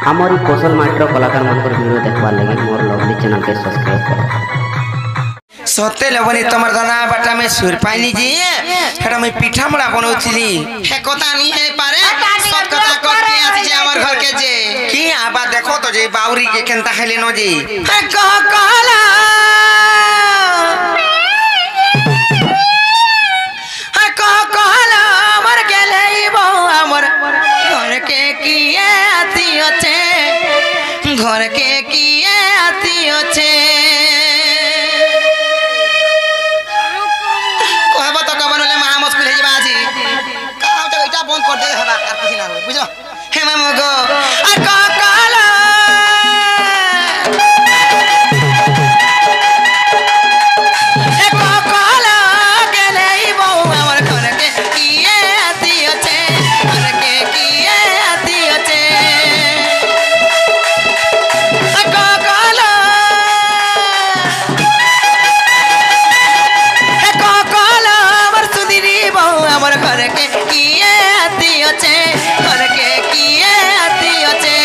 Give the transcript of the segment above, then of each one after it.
हमारी कौशल मास्टर कलाकार मानकर वीडियो देखवार लगी मोर लवली चैनल के सब्सक्राइब करो। सत्य लबनी तमर दाना बाटा में सुर पाइनी जी हेटा मैं पिठा मुड़ा बनौथिली हे कथा नहीं है पारे सब कथा क के आसी जे हमर घर के जे की आबा देखो तो जे बाउरी के केनता हेले न जी हे कह कहला हे कह कहला हमर के लेबो हमर घर के किए आती अछे घर के किए आती अछे बंद कर दे हवा कार किसी ना हो बुझो हे मामू गो आ का काला ए का काला के लेई बहु हमर घर के किए आती अछे घर के किए आती अछे आ का काला ए का काला हमर सुधीरी बहु हमर घर के किए अचे घर के किए आती अचे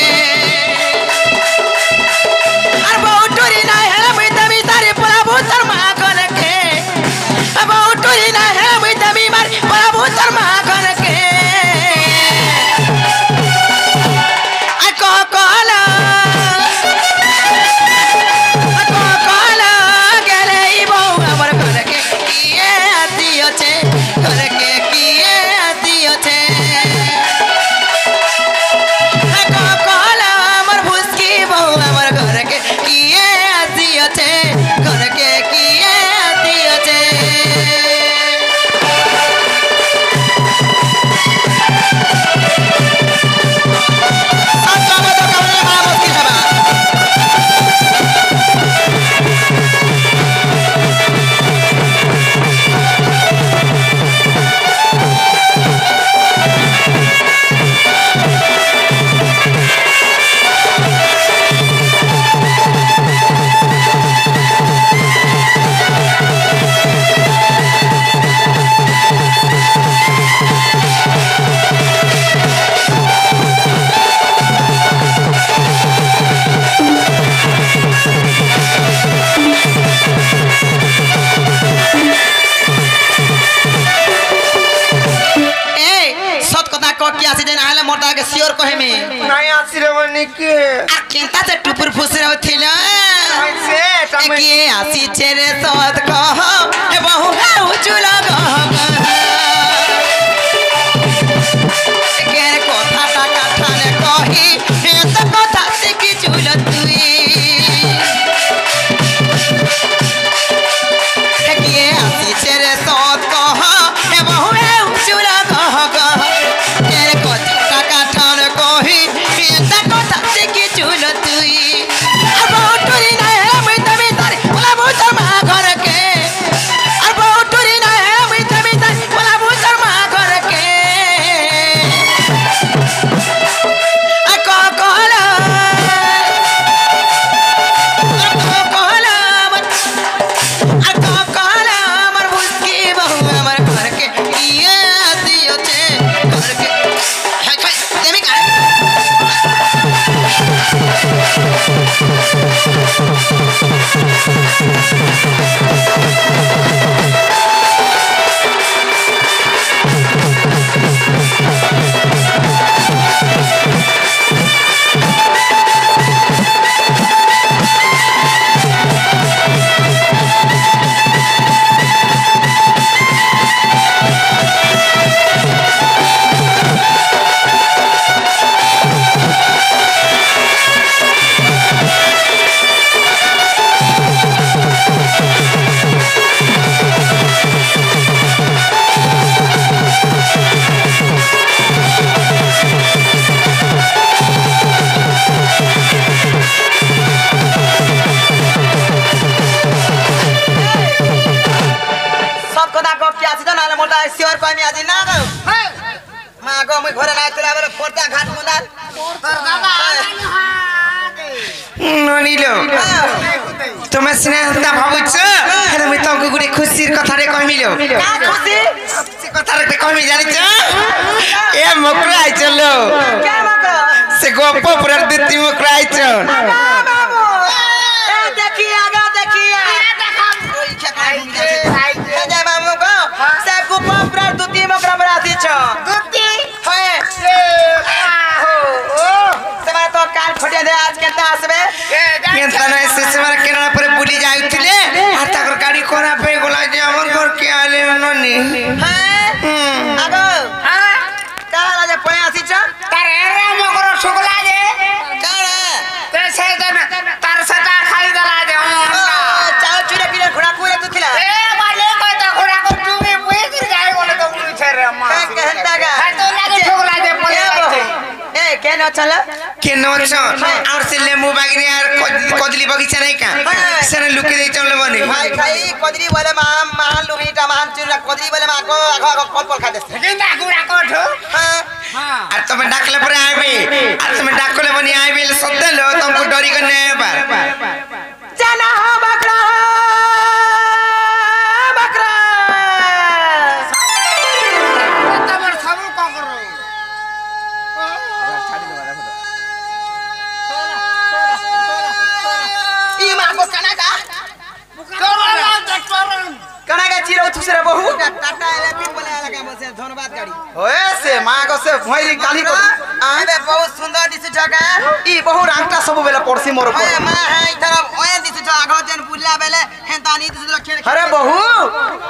अर बहुटुरी ना है मैं तभी तारे प्रभु शर्मा घर के बहुटुरी ना है मैं तभी मार प्रभु शर्मा घर के आ कहला गेले बहु हमर घर के किए आती अचे घर के किए आती अचे मोटा के सियोर कहे में नहीं आसी रे बनी के आ केंता से टुपुर फुसरे होथिल ऐसे के आसी छेरे सत कह ए बहु है उचुल के कथा टाका थाने कही हे त कथा से की चुल तुई के आसी छेरे सत कह ए बहु है उचुल सियोर कोई में आजी ना गो मां गो मैं घरे ना तेरा बेरे फोरता घाट मुंदाल दादा ननिलो তুমি স্নেহতা ভাবুছ হেলে মই তমকু গুড়ি খুশির কথা রে কইমিলো কা খুশি সে কথা রে কইমি জানিছ এ মকরা আইছলো কে মকরা সে गोप पूरा दित्ती मुकराई चल बाबू देखिए आगे देखिए जय बाबू को से गोप पूरा दुती मकरा बराती छ दुती होए समय तो काल फटिया दे आज केता आसबे केता नहीं से समय केना पर बुली जाउथिले आ ताकर गाड़ी कोना पे गोला जे हमर घर के आले ननी हैं आगो हां काला जे पय आसी छ तारे रे मकरो सुगला जे काला ते से तार सटा खाई दला जे चाव चुरा किरे घोड़ा कुरे तू थिला ए माले कोई तो घोड़ा को तुमे पुई गिर जाए बोले तो पुई छे रे अम्मा कहता का है तो लागे सुगला जे पले ए केनो चला केनो छ और से लेमु बागरी यार कदली बगीचा नहीं का सने लुके दे चल बनी भाई खाई कदली बोले मान लुही टमान चुरा कदली बोले मा को आगो कल पल खा दे जिंदा गुड़ा कोठो हां आ तुम डाकले पर आबे आ तुम डाकले बनी आबे सत्य लो तुमको डरी के नहीं बार चला हो बकरा बकरा तमर सब को करो ई मा को कना का कना का चिरो थुसरे बहु टाटा इलेक्ट्रिक बोले लगा बसे धन्यवाद गाड़ी ओए से मा को से भइरी काली को आबे बहुत सुंदर दिस जगह ई बहु रांगटा सब बेला पड़सी मोर पर मा है इधर ओए दिस जगह आगो जन बुल्ला बेले हेता नी दिस खेल अरे बहु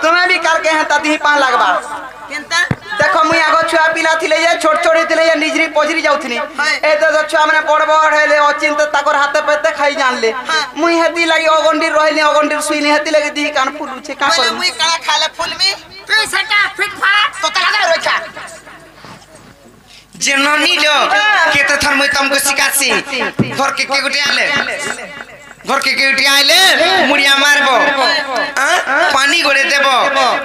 तुम्हें भी काल के हेता दी 5 लाख बा केनता देखो मुई आगो छुआ पिला थिले ये छोट छोड़ी थिले ये निजरी पोजरी जाउथनी ए तो छुआ माने बड़ बड़ हेले अचिंत ताकर हाथे पेते खाई जान ले मुई हेती लागि अगंडी रहली अगंडी सुइनी हेती लागि दी कान फुल छे का कर मुई काला खाले फुल में तू सटा फिट फाट तो तला रोचा जननी लो के तो थर मुई तुमको सिखासी घर के गुटे आले घर के गुटे आले मुड़िया मारबो पानी गोड़े देबो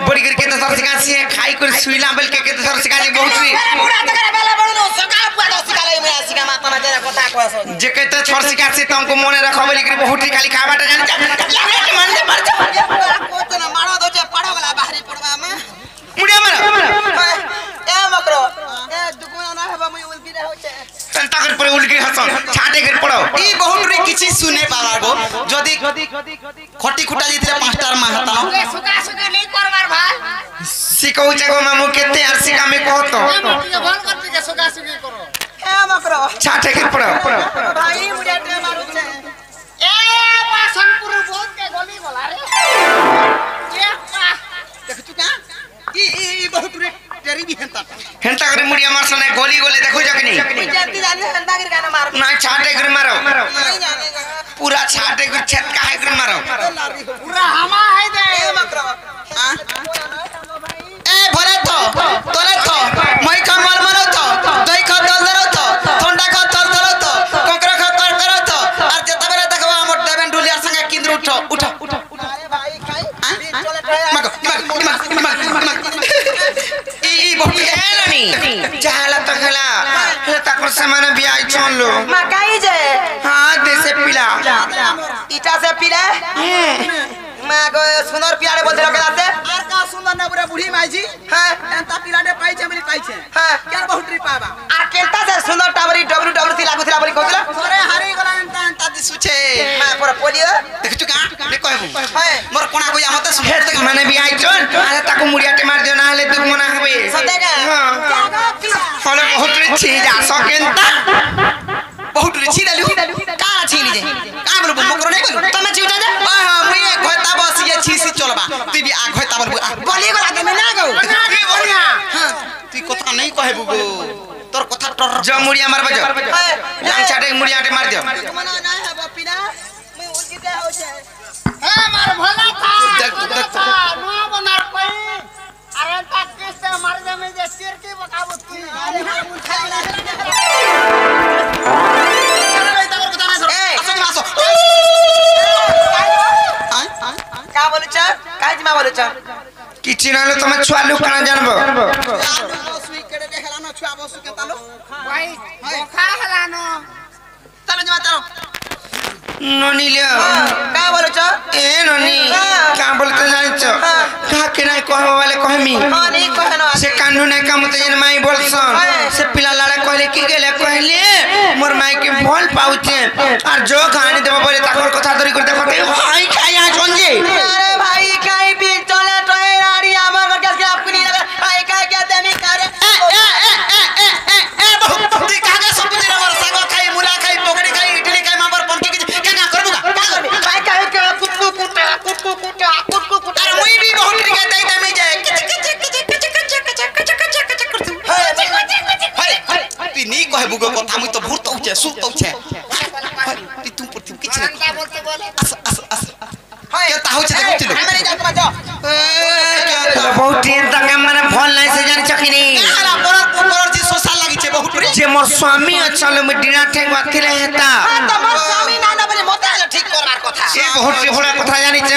बड़ी करके तो सर सिखासी खाई कर सुइला बल के तो सर सिखासी बहुत सी मुड़ा तो करे बेला बड़नो सका पुआ तो सिखाले मैं सिखा माता ना जरा कथा कहसो जे के तो छोड़ सिखासी तुमको मने रखो बली कर बहुत खाली खाबाटा जान लागे मन दे पड़ को ना मारो दो जे पड़ो वाला बाहरी पड़वा में मुड़िया मारो ए मकरो ए दुकुना ना हबा मुई उल्टी रहो छे संता कर पर उल्टी हसन छाटे कर पड़ो ई बहुत रे किछि सुने पावा गो जदी खटी खुटा जितले 5 स्टार मा हता ए सुका सुका नहीं करवार भाई सिको जगो मामू केते आर सिका में कहो तो के बंद करती के सुका सुकी करो ए मकरो छाटे कर पड़ो भाई मुड़िया टे मारू छे ए पासनपुर बोल के गोली बोला रे ए पा देख तू का ई बहुत रे तेरी भी हंता करे मुड़िया मारसने गोली गोले देखो जकनी जल्दी जाने हंता कर गाना मारो ना छाटे कर मारो नहीं जाने पूरा छाटे कर छटका है कर मारो पूरा हमा है दे ए मकरो ए भरे तो मई का मार मारो तो दई का दल दरो तो ठंडा का तल दरो तो कोकरा का कर करो तो और जता बेरे देखबा हमर देबन डुलियार संगे किंद्र उठो अरे भाई खाई चले ई बहुत है ननी चाहला तो खला हे तक सामान भी आई छोन लो मकाई जे हां दे से पिला ईटा से पिले मैं को सुंदर पियारे बोलते लगे जाते आर का सुंदर ना पूरा बूढ़ी माई जी हां एंता पिलाडे पाई छे मिली पाई छे हां क्या बहुत री पाबा आर केंता से सुंदर टावरी डब्ल्यू लागु थिला बोली कहतला अरे हरी गला एंता दिसु छे मैं पूरा पोलियो देख तू का ने कहबू हां मोर कोना को मत सुन देख माने भी आई छोन अरे ताको मुड़ियाटे मार दियो ना हले तू मना हबे सदेगा हां हले बहुत री छी जा सकेंता बहुत री छी डालू का छी ली जे का बोलबो मकरो नहीं बोलू तमे छी उठा जा हां मैं घोता बस ये छी सी चलबा तू भी आ घोता बोलबो बोली गला के मैं ना गौ बढ़िया हां तू कथा नहीं कहबू गो तोर कथा टर ज मुड़िया मारबा जो लांग छाटे मुड़ियाटे मार दियो मना ना है बपिना मैं उनकी दे हो जाए हे मार भला था नो बनार पई अरे तक किससे मार दे में जे सिर की बकावत की अरे हम खाला का बोलु छ काज मा बोलु छ किछि नालो तमे छुआ लोग कना जानबो सुई केडे देखला न छुआ बसु के तालो भाई खा हलानो तने जमा तालो ननी ले का बोलु छ ए ननी का बोलते जानि छ का के नाही कहबो वाले कहमी हां नहीं कहनो से कानून है काम ते जन माई बोलसन से पिला लाड़े कहले की गेले कहले मोर कि भल पाउचे और जो कहानी देबो बोले ताकर कथा धरि कर देखते हाय खाया संजे अरे भाई काई भी चले टोए राड़ी हमर घर के आपको नहीं लगा भाई का क्या देमी करे बहुत कागे सब दिन हमर साग खाई मुला खाई पकड़ी खाई इडली खाई माबर पंकी क्या करबुगा भाई का के कुत्तू कुत्ता अरे मुई भी बहुत रिगे दई दमी जाए तू नी कहे बुगो कथा मुई तो भूत उछे सुत उछे तू पति किछ ना बोलते बोले क्या ताहु छे देखु हमरे जा तुम जा बहुत दिन तक माने फोन नहीं से जान चकिनी अरे पर जी सोशल लागी छे बहुत रे जे मोर स्वामी अचल में डिना ठेक बात करे हेता तमर स्वामी ना बोले मते ठीक करवार कथा ये बहुत बड़ा कथा जानि छ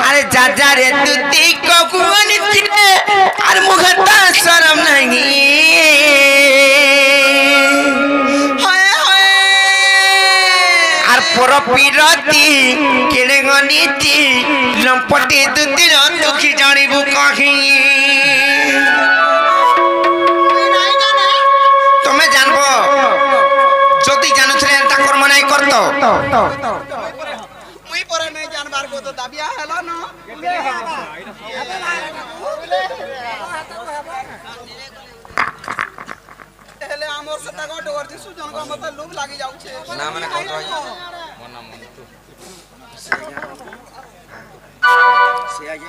अरे जाजा रे तुती को कुवन थिले अरे मुखता शरम नहीं पर पीरती केड़े गनीति लंपटी दुतिर दुखी जानिबु कहि तमे जानबो जति जानुथले एंता कर्म नै करतो मुई पर नहीं जानबार को तो दाबिया हेलो न हेले हमर सता गट वर्ती सुजन को मत लोभ लागी जाउ छे ना माने कोन रही मन मन तू से आगे